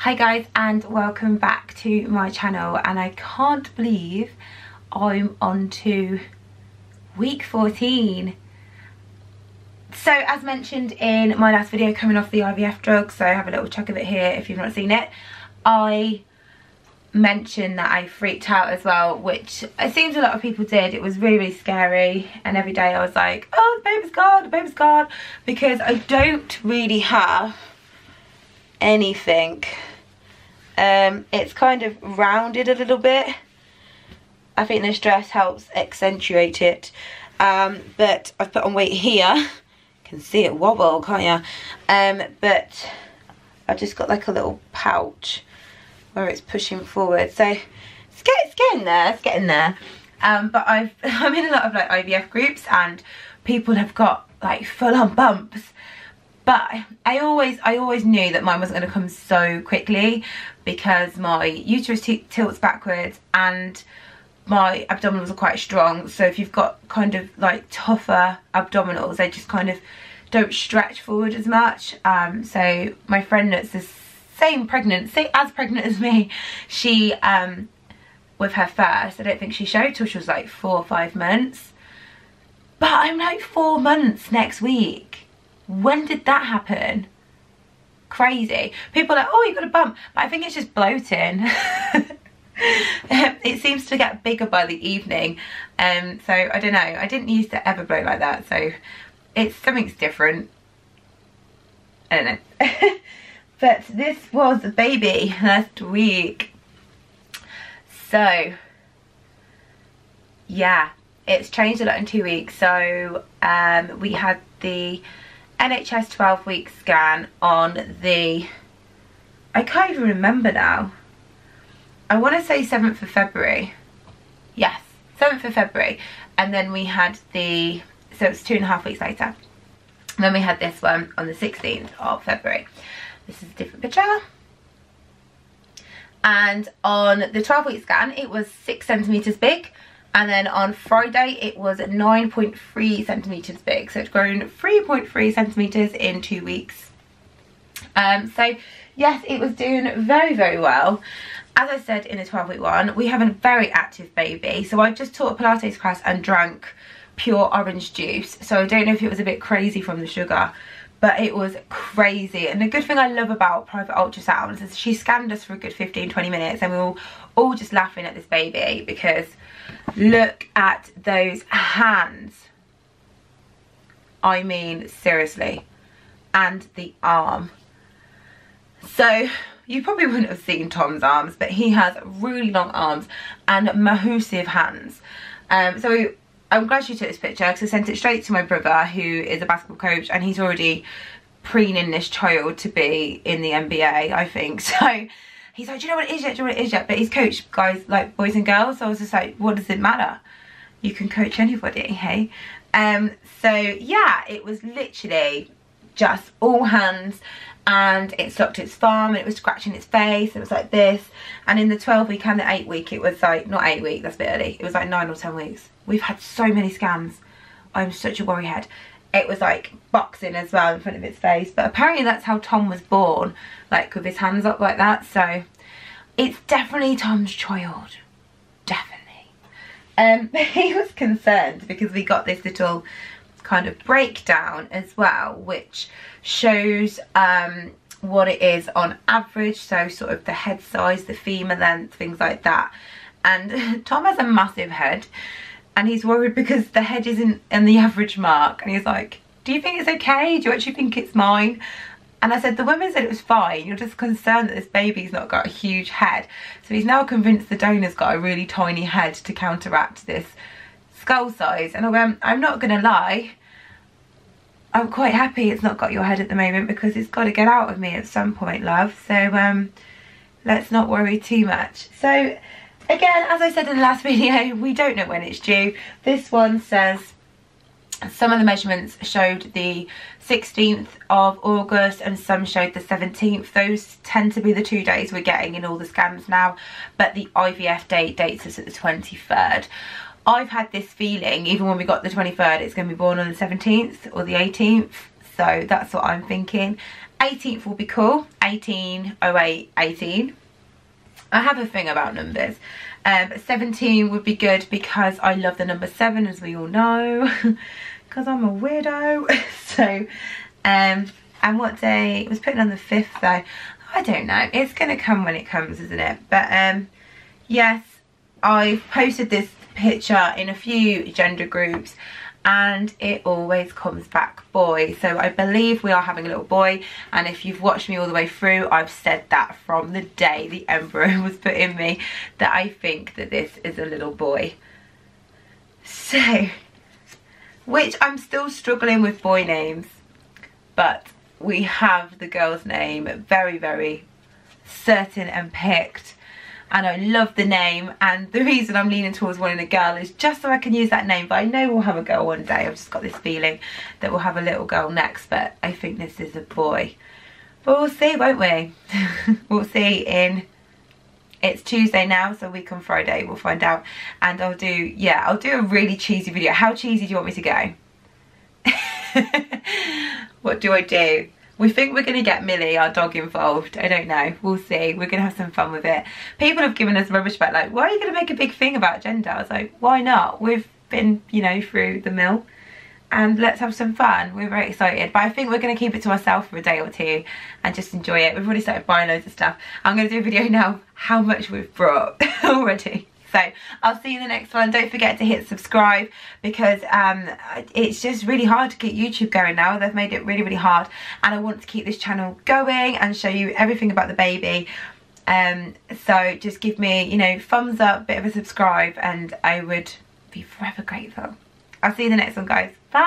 Hi guys, and welcome back to my channel, and I can't believe I'm on to week 14. So as mentioned in my last video coming off the IVF drug, so I have a little chunk of it here if you've not seen it, I mentioned that I freaked out as well, which it seems a lot of people did. It was really scary, and every day I was like, oh, the baby's gone, the baby's gone, because I don't really have anything. It's kind of rounded a little bit. I think this dress helps accentuate it, but I've put on weight here. You can see it wobble, can't you? But I've just got like a little pouch where it's pushing forward, so it's getting there, it's getting there. But I'm in a lot of like IVF groups, and people have got like full-on bumps. But I always knew that mine wasn't going to come so quickly, because my uterus tilts backwards and my abdominals are quite strong. So if you've got kind of like tougher abdominals, they just kind of don't stretch forward as much. So my friend that's the same pregnancy as pregnant as me, she with her first, I don't think she showed till she was like 4 or 5 months. But I'm like 4 months next week. When did that happen? Crazy. People are like, oh, you got a bump. But I think it's just bloating. It seems to get bigger by the evening. So I don't know. I didn't used to ever bloat like that. So it's something's different. I don't know. But this was a baby last week. So yeah, it's changed a lot in 2 weeks. So we had the NHS 12-week scan on the, I can't even remember now, I want to say 7th of February. Yes, 7th of February. And then we had the, so it's 2.5 weeks later. And then we had this one on the 16th of February. This is a different picture. And on the 12-week scan, it was 6 centimetres big. And then on Friday, it was 9.3 centimetres big. So it's grown 3.3 centimetres in 2 weeks. So yes, it was doing very well. As I said in the 12-week one, we have a very active baby. So I just taught a Pilates class and drank pure orange juice. So I don't know if it was a bit crazy from the sugar, but it was crazy. And the good thing I love about private ultrasounds is she scanned us for a good 15-20 minutes, and we were all just laughing at this baby, because look at those hands. I mean, seriously. And the arm. So you probably wouldn't have seen Tom's arms, but he has really long arms and massive hands. So I'm glad she took this picture, because I sent it straight to my brother, who is a basketball coach, and he's already preening this child to be in the NBA, I think. So he's like, do you know what it is yet? Do you know what it is yet? But he's coached guys like boys and girls. So I was just like, what does it matter? You can coach anybody, hey? So yeah, it was literally just all hands, and it sucked its thumb, and it was scratching its face. It was like this. And in the 12-week and the 8-week, it was like, not 8 weeks, that's a bit early. It was like 9 or 10 weeks. We've had so many scans. I'm such a worry head. It was like boxing as well in front of its face. But apparently that's how Tom was born, like with his hands up like that. So it's definitely Tom's child. Definitely. But he was concerned because we got this little kind of breakdown as well, which shows what it is on average. So sort of the head size, the femur length, things like that. And Tom has a massive head, and he's worried because the head isn't in the average mark. And he's like, do you think it's okay? Do you actually think it's mine? And I said, the women said it was fine. You're just concerned that this baby's not got a huge head. So he's now convinced the donor's got a really tiny head to counteract this skull size. And I went, I'm not going to lie, I'm quite happy it's not got your head at the moment, because it's got to get out of me at some point, love. So let's not worry too much. So again, as I said in the last video, we don't know when it's due. This one says some of the measurements showed the 16th of August and some showed the 17th. Those tend to be the 2 days we're getting in all the scans now, but the IVF date dates us at the 23rd. I've had this feeling, even when we got the 23rd, it's going to be born on the 17th or the 18th. So that's what I'm thinking. 18th will be cool. 18, 08, 18. I have a thing about numbers. But 17 would be good because I love the number 7, as we all know. Because I'm a weirdo. So, and what day? It was put on the 5th though. I don't know. It's going to come when it comes, isn't it? But yes, I've posted this picture in a few gender groups and it always comes back boy. So I believe we are having a little boy, and if you've watched me all the way through, I've said that from the day the embryo was put in me, that I think that this is a little boy. So, which I'm still struggling with boy names, but we have the girl's name very, very certain and picked. And I love the name, and the reason I'm leaning towards wanting a girl is just so I can use that name. But I know we'll have a girl one day. I've just got this feeling that we'll have a little girl next, but I think this is a boy. But we'll see, won't we? We'll see it's Tuesday now, so a week on Friday we'll find out. And I'll do a really cheesy video. How cheesy do you want me to go? What do I do? We think we're going to get Millie, our dog, involved. I don't know. We'll see. We're going to have some fun with it. People have given us rubbish about, like, why are you going to make a big thing about gender? I was like, why not? We've been, you know, through the mill. And let's have some fun. We're very excited. But I think we're going to keep it to ourselves for a day or two and just enjoy it. We've already started buying loads of stuff. I'm going to do a video now how much we've brought already. So I'll see you in the next one. Don't forget to hit subscribe, because it's just really hard to get YouTube going now. They've made it really, really hard, and I want to keep this channel going and show you everything about the baby. So just give me, you know, thumbs up, bit of a subscribe, and I would be forever grateful. I'll see you in the next one, guys. Bye.